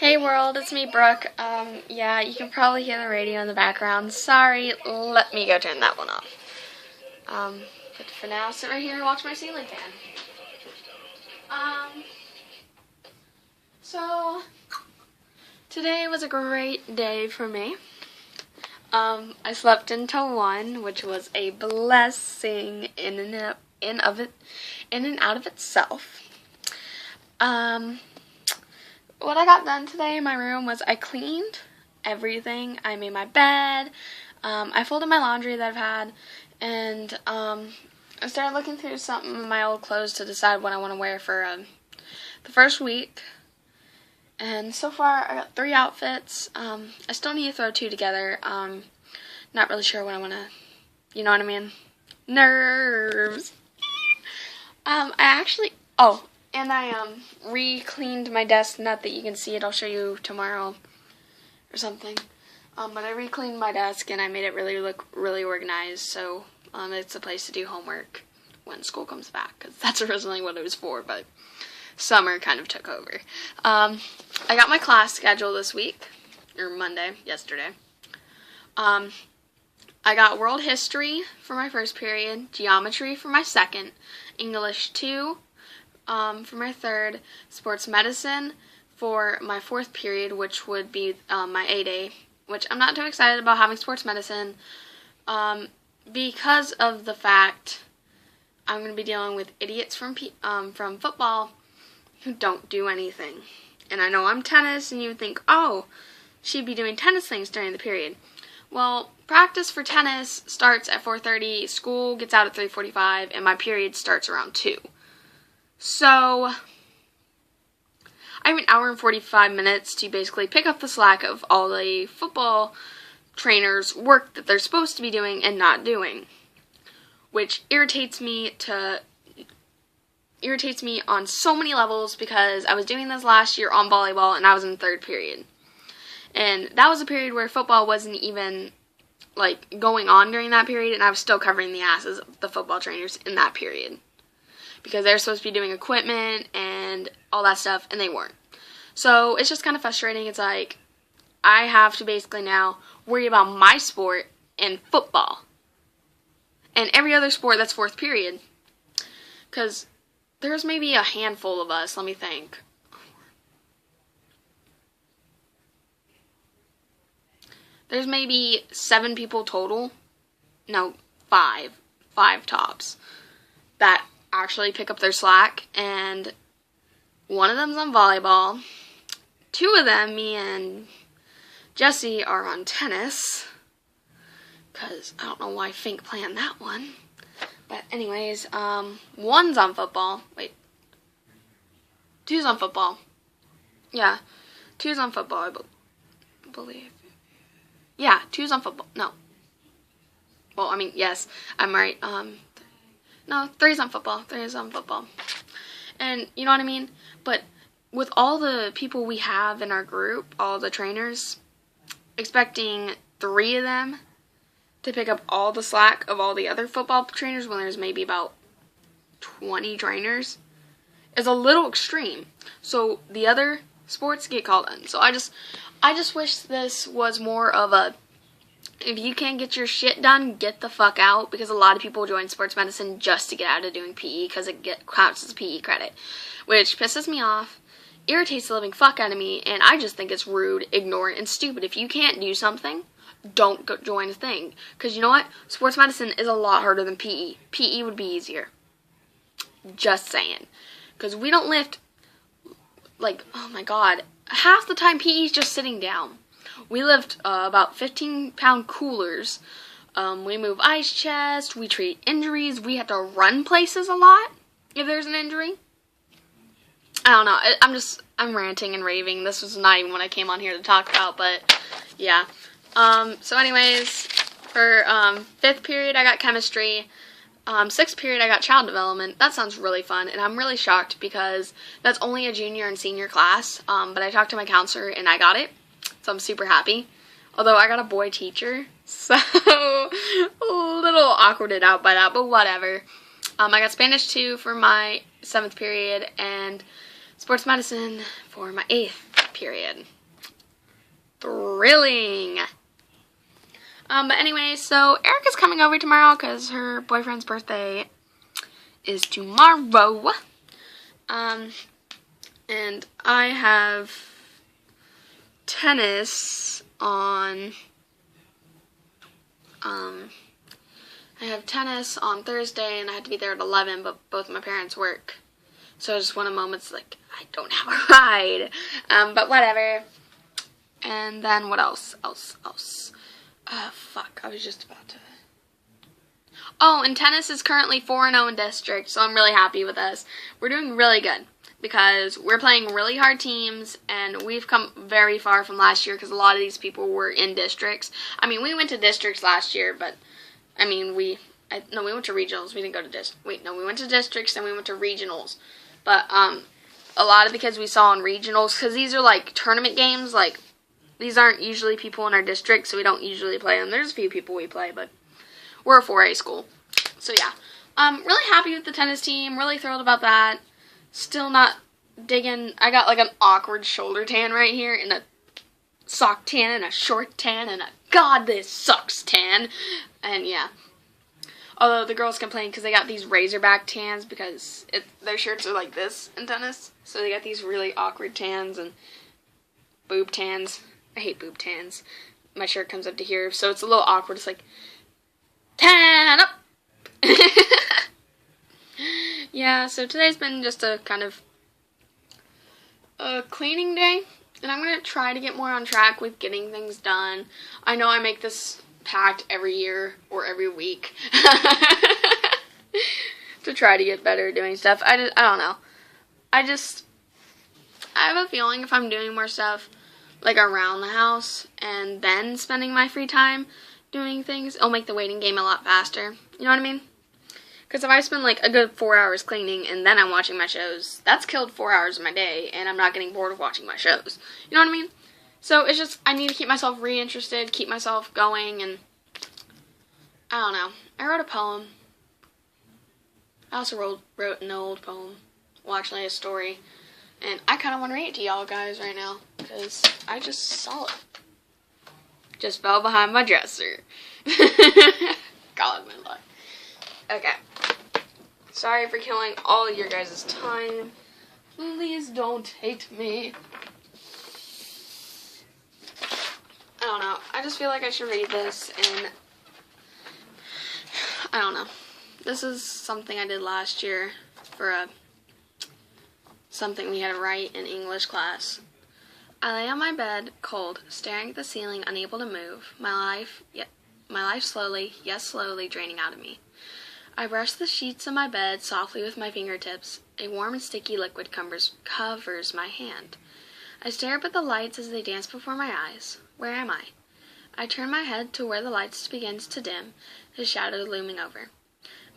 Hey world, it's me, Brooke. Yeah, you can probably hear the radio in the background. Sorry, let me go turn that one off. But for now, sit right here and watch my ceiling fan. So, today was a great day for me. I slept until 1, which was a blessing in and out of itself. What I got done today in my room was I cleaned everything. I made my bed. I folded my laundry that I've had, and I started looking through some of my old clothes to decide what I want to wear for the first week. And so far, I got 3 outfits. I still need to throw 2 together. Not really sure what I want to, you know what I mean? Nerves. And I re-cleaned my desk. Not that you can see it. I'll show you tomorrow or something. But I re-cleaned my desk and I made it look really organized. So it's a place to do homework when school comes back, because that's originally what it was for. But summer kind of took over. I got my class schedule this week, or Monday, yesterday. I got world history for my first period, geometry for my second, English 2 for my third, sports medicine for my fourth period, which would be my A-Day, which I'm not too excited about having sports medicine because of the fact I'm going to be dealing with idiots from football who don't do anything. And I know I'm tennis, and you would think, oh, she'd be doing tennis things during the period. Well, practice for tennis starts at 4:30, school gets out at 3:45, and my period starts around 2. So, I have an hour and 45 minutes to basically pick up the slack of all the football trainers' work that they're supposed to be doing and not doing, which irritates me on so many levels, because I was doing this last year on volleyball and I was in 3rd period. And that was a period where football wasn't even going on during that period, and I was still covering the asses of the football trainers in that period, because they're supposed to be doing equipment and all that stuff, and they weren't. So it's just kind of frustrating. It's like I have to basically now worry about my sport and football and every other sport that's 4th period, because there's maybe a handful of us. Let me think. There's maybe 7 people total. No, 5 tops that actually pick up their slack, and one of them's on volleyball. 2 of them, me and Jesse, are on tennis, because I don't know why Fink planned that one. But anyways, one's on football. Wait. 2's on football. Yeah, 2's on football, I believe. Yeah, 2's on football. No. Well, I mean, yes, I'm right. No, 3's on football. 3 is on football. And, you know what I mean? But with all the people we have in our group, all the trainers, expecting 3 of them to pick up all the slack of all the other football trainers when there's maybe about 20 trainers is a little extreme. So the other sports get called in. So I just wish this was more of a, if you can't get your shit done, get the fuck out, because a lot of people join sports medicine just to get out of doing PE because it counts as PE credit, which pisses me off, irritates the living fuck out of me, and I just think it's rude, ignorant, and stupid. If you can't do something, don't go join a thing, because you know what? Sports medicine is a lot harder than PE. PE would be easier. Just saying. Because we don't lift, oh my god, half the time PE is just sitting down. We lift about 15-pound coolers. We move ice chests. We treat injuries. We have to run places a lot if there's an injury. I don't know. I'm ranting and raving. This was not even what I came on here to talk about, but yeah. So anyways, for 5th period, I got chemistry. 6th period, I got child development. That sounds really fun, and I'm really shocked because that's only a junior and senior class, but I talked to my counselor, and I got it, so I'm super happy. Although I got a boy teacher, so a little awkwarded out by that, but whatever. I got Spanish 2 for my 7th period, and sports medicine for my 8th period. Thrilling. But anyway, so Erica's coming over tomorrow because her boyfriend's birthday is tomorrow. And I have tennis on, Thursday, and I had to be there at 11, but both my parents work. So I just want a moment's like, I don't have a ride. But whatever. And then what else? Fuck, I was just about to. Oh, and tennis is currently 4-0 in district, so I'm really happy with us. We're doing really good because we're playing really hard teams, and we've come very far from last year because a lot of these people were in districts. I mean, we went to districts last year, but, I mean, we went to regionals. We didn't go to we went to districts, and we went to regionals. But, a lot of the kids we saw in regionals, because these are, like, tournament games, like, these aren't usually people in our district, so we don't usually play them. There's a few people we play, but we're a 4A school. So, yeah. I'm really happy with the tennis team. Really thrilled about that. Still not digging. I got, like, an awkward shoulder tan right here, and a sock tan, and a short tan, and a God, this sucks tan. And, yeah. Although the girls complain because they got these razorback tans because their shirts are like this in tennis. So they got these really awkward tans and boob tans. I hate boob tans. My shirt comes up to here, so it's a little awkward. It's like, tan up! Yeah, so today's been just a kind of a cleaning day. And I'm going to try to get more on track with getting things done. I know I make this pact every year or every week to try to get better at doing stuff. I don't know. I have a feeling if I'm doing more stuff like around the house and then spending my free time doing things, it'll make the waiting game a lot faster. You know what I mean? Because if I spend like a good 4 hours cleaning and then I'm watching my shows, that's killed 4 hours of my day and I'm not getting bored of watching my shows. You know what I mean? So it's just, I need to keep myself reinterested, keep myself going, and I don't know. I wrote a poem. I also wrote an old poem. Well, actually a story. And I kind of want to read it to y'all guys right now, because I just saw it. Just fell behind my dresser. God, my life. Okay. Sorry for killing all your guys' time. Please don't hate me. I don't know. I just feel like I should read this, and I don't know. This is something I did last year for something we had to write in English class. I lay on my bed, cold, staring at the ceiling, unable to move. My life slowly, yes slowly, draining out of me. I brush the sheets of my bed softly with my fingertips. A warm and sticky liquid covers my hand. I stare up at the lights as they dance before my eyes. Where am I? I turn my head to where the lights begins to dim, the shadow looming over.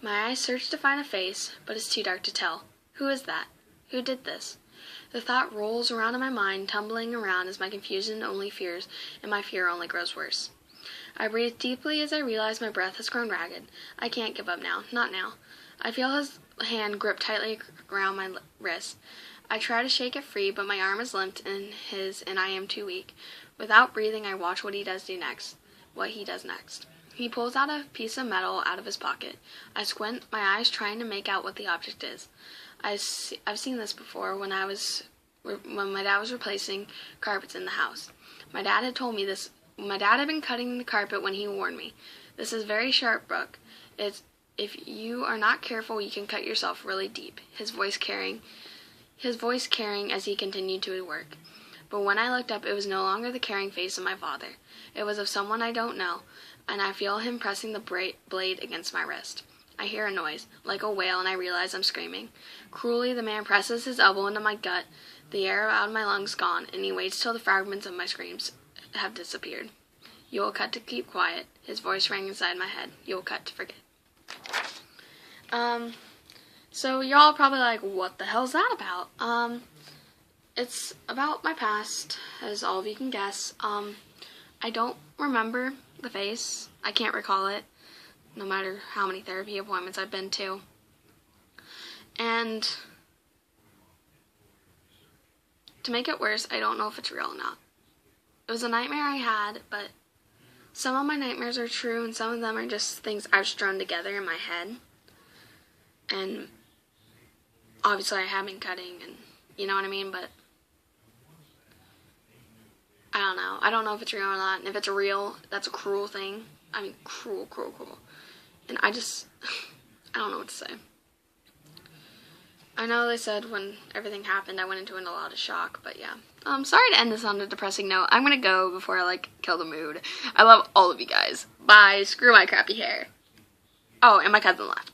My eyes search to find a face, but it's too dark to tell. Who is that? Who did this? The thought rolls around in my mind, tumbling around as my confusion only fears, and my fear only grows worse. I breathe deeply as I realize my breath has grown ragged. I can't give up now. Not now. I feel his hand grip tightly around my wrist. I try to shake it free, but my arm is limped in his, and I am too weak. Without breathing, I watch what he does next. He pulls out a piece of metal out of his pocket. I squint, my eyes trying to make out what the object is. I've seen this before when my dad was replacing carpets in the house. My dad had told me this. My dad had been cutting the carpet when he warned me. This is very sharp, Brooke. If you are not careful, you can cut yourself really deep. His voice carrying as he continued to his work. But when I looked up, it was no longer the caring face of my father. It was of someone I don't know, and I feel him pressing the blade against my wrist. I hear a noise, like a wail, and I realize I'm screaming. Cruelly, the man presses his elbow into my gut, the air out of my lungs gone, and he waits till the fragments of my screams have disappeared. You will cut to keep quiet. His voice rang inside my head. You will cut to forget. So y'all are probably like, what the hell's that about? It's about my past, as all of you can guess. I don't remember the face. I can't recall it, no matter how many therapy appointments I've been to. And to make it worse, I don't know if it's real or not. It was a nightmare I had, but some of my nightmares are true, and some of them are just things I've strung together in my head. And obviously I have been cutting, and you know what I mean, but I don't know. I don't know if it's real or not, and if it's real, that's a cruel thing. I mean, cruel. And I don't know what to say. I know they said when everything happened, I went into a lot of shock, but yeah. Sorry to end this on a depressing note. I'm gonna go before I, kill the mood. I love all of you guys. Bye. Screw my crappy hair. Oh, and my cousin left.